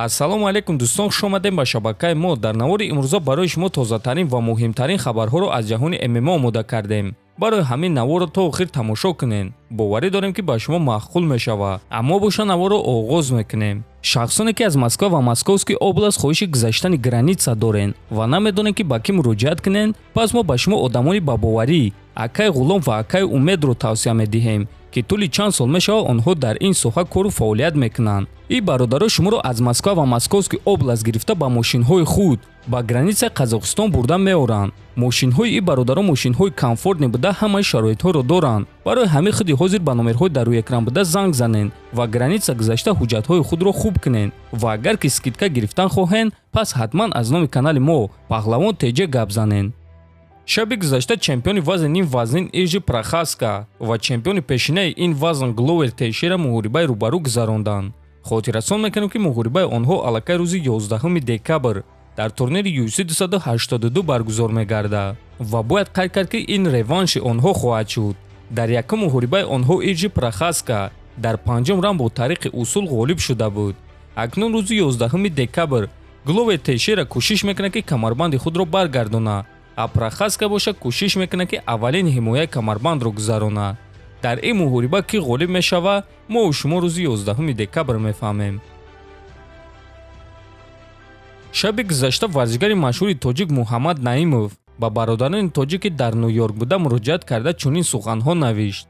ассалому алайкум дӯстон, хуш омадем ба шабакаи мо. Дар навори имрӯза барои шумо тозатарин ва муҳимтарин хабарҳоро аз ҷаҳони ММА омода кардем. барои ҳамин наворро то охир тамошо кунен. боварӣ дорем ки ба шумо маъқул мешава. аммо боша наворро оғоз мекунем. шахсоне ки аз Москва ва Московский област хоҳиши гузаштани граница дорен ва намедонем ки ба кӣ муроҷиат кунен, пас мо ба шумо одамони бабоварӣ, акаи ғулом ва акаи умедро тавсия медиҳем ки тӯли чанд сол мешавад онҳо дар ин соҳа кору фаъолият мекунанд. ин бародаро шуморо аз Москва ва Московский област гирифта ба мошинҳои худ ба границаи Қазоқистон бурда меоранд. мошинҳои ин бародаро мошинҳои комфортне буда ҳамаи шароитҳоро доранд. барои ҳамин худи ҳозир ба номерҳои дар рӯи экран буда занг занен ва граница гузашта ҳуҷҷатҳои худро хуб кунен ва агар ки скидка гирифтан хоҳен, пас ҳатман аз номи канали мо Паҳлавон ТЖ гап занен. шаби гузашта чемпиони вазни ним вазнин Иржи Прохаска ва чемпиони пешинаи ин вазн Гловер Тейшера муҳорибаи рӯбарӯ гузаронданд. хотиррасон мекунем ки муҳорибаи онҳо аллакай рӯзи 11 декабр дар турнири UFC 282 баргузор мегардад ва бояд қайд кард ки ин реванши онҳо хоҳад шуд. дар якум муҳорибаи онҳо Иржи Прохаска дар панҷум раунд бо тариқи усул ғолиб шуда буд. акнун рӯзи 11 декабр Гловер Тейшера кӯшиш мекунад ки камарбанди худро баргардонад, а Прохаска боша кӯшиш мекунад ки аввалин ҳимояи камарбандро гузаронад. дар ин муҳориба ки ғолиб мешава, мо шумо рӯзи 11 декабр мефаҳмем. шаби гузашта варзишгари машҳури тоҷик Муҳаммад Наимов ба бародарони тоҷик ки дар Ню-Йорк буда муроҷиат карда чунин суханҳо навишт: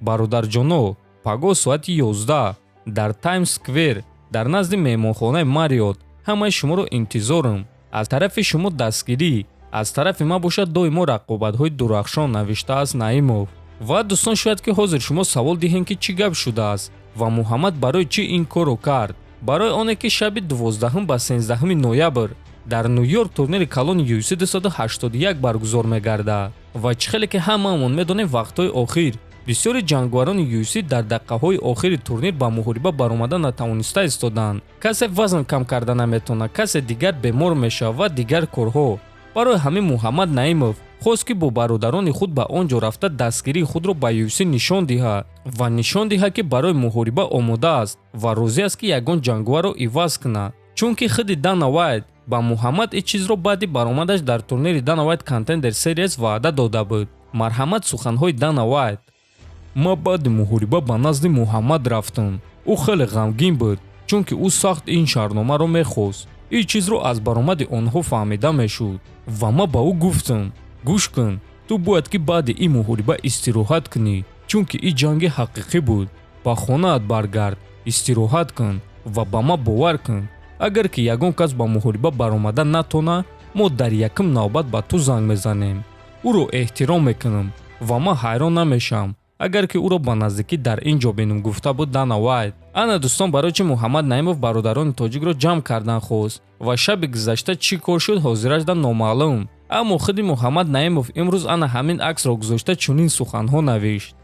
бародарҷоно, пагоҳ соати 11 дар Таймс Сквер дар назди меҳмонхонаи Мариот ҳамаи шуморо интизорам. аз тарафи шумо дастгирӣ, аз тарафи ман бошад доимо рақобатҳои дурахшон, навиштааст Наимов. ва дӯстон, шояд ки ҳозир шумо савол диҳем ки чӣ гап шудааст ва Муҳаммад барои чӣ ин корро кард. барои оне ки шаби 12 ба 13 ноябр дар Ню-Йорк турнири калони UFC 281 баргузор мегардад ва чӣ хеле ки ҳамаамон медонем вақтҳои охир бисёри ҷангварони UFC дар дақиқаҳои охири турнир ба муҳориба баромада натавониста истоданд. касе вазн кам карда наметавонад, касе дигар бемор мешавад ва дигар корҳо. барои ҳамин Муҳаммад Наимов хост ки бо бародарони худ ба он ҷо рафта дастгирии худро ба UFC нишон диҳад ва нишон диҳад ки барои муҳориба омода аст ва розӣ аст ки ягон ҷангварро иваз кунад. чунки худи Дана Вайт ба Муҳаммад ин чизро баъди баромадаш дар турнири Dana White Contender Series ваъда дода буд. марҳамат суханҳои Дана Вайт: ма баъди муҳориба ба назди Муҳаммад рафтам. ӯ хеле ғамгин буд, чунки ӯ сахт ин шаҳрномаро мехост. ин чизро аз баромади онҳо фаҳмида мешуд ва ма ба ӯ гуфтам: гӯш кун, ту бояд ки баъди ин муҳориба истироҳат кунӣ, чунки ин ҷанги ҳақиқӣ буд. ба хонаат баргард, истироҳат кун ва ба ма бовар кун. агар ки ягон кас ба муҳориба баромада натона, мо дар якум навбат ба ту занг мезанем. ӯро эҳтиром мекунам ва ма ҳайрон намешавам агар ки ӯро ба наздикӣ дар ин ҷо бинам, гуфта буд Дана Вайт. ана дӯстон, барои чи Муҳаммад Наимов бародарони тоҷикро ҷамъ кардан хост ва шаби гузашта чӣ кор шуд ҳозирашда номаълум. аммо худи Муҳаммад Наимов имрӯз ана ҳамин аксро гузошта чунин суханҳо навишт: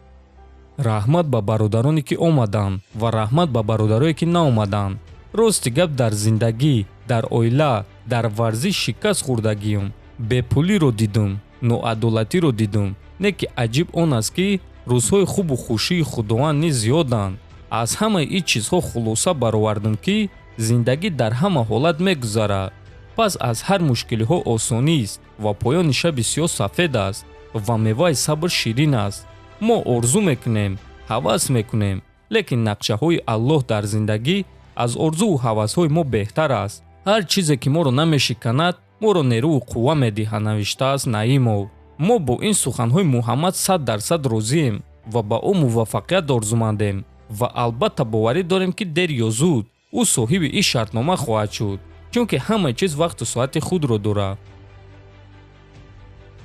раҳмат ба бародароне ки омаданд ва раҳмат ба бародарое ки наомаданд. рости гап, дар зиндагӣ, дар оила, дар варзиш шикаст хӯрдагиам. бепулиро дидум, ноадолатиро дидум. не ки аҷиб он аст ки рӯзҳои хубу хушии худованд низ зиёданд. аз ҳамаи ин чизҳо хулоса баровардам ки зиндагӣ дар ҳама ҳолат мегузарад. пас аз ҳар мушкилиҳо осонист ва поёни шаби сиёҳ сафед аст ва меваи сабр ширин аст. мо орзу мекунем, ҳавас мекунем, лекин нақшаҳои Аллоҳ дар зиндагӣ аз орзуву ҳавасҳои мо беҳтар аст. ҳар чизе ки моро намешиканад, моро нерӯву қувва медиҳад, навиштааст Наимов. мо бо ин суханҳои Муҳаммад 100% розием ва ба ӯ муваффақият орзумандем ва албатта боварӣ дорем ки дер ё зуд ӯ соҳиби ин шартнома хоҳад шуд, чунки ҳама чиз вақту соати худро дорад.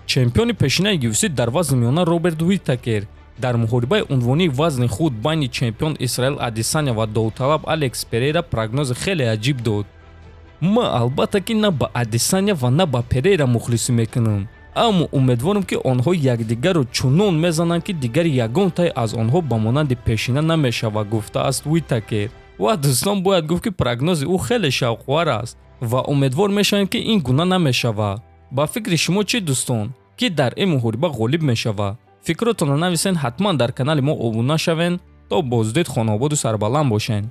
чемпиони пешинаи UFC дар вазни миёна Роберт Уитакер дар муҳорибаи унвонии вазни худ байни чемпион Исраил Адесаня ва довталаб Алекс Перейра прогнози хеле аҷиб дод. ма албатта ки на ба Адесаня ва на ба Перейра мухлисӣ мекунам, аммо умедворам ки онҳо якдигарро чунон мезананд ки дигар ягон тай аз онҳо ба монанди пешина намешавад, гуфтааст Уитакер. ва дӯстон, бояд гуфт ки прогнози ӯ хеле шавқовар аст ва умедвор мешавем ки ин гуна намешавад. ба фикри шумо чӣ дӯстон, ки дар ин муҳориба ғолиб мешавад? фикротонро нависен, ҳатман дар канали мо обуна шавен. то боздид, хонободу сарбаланд бошен.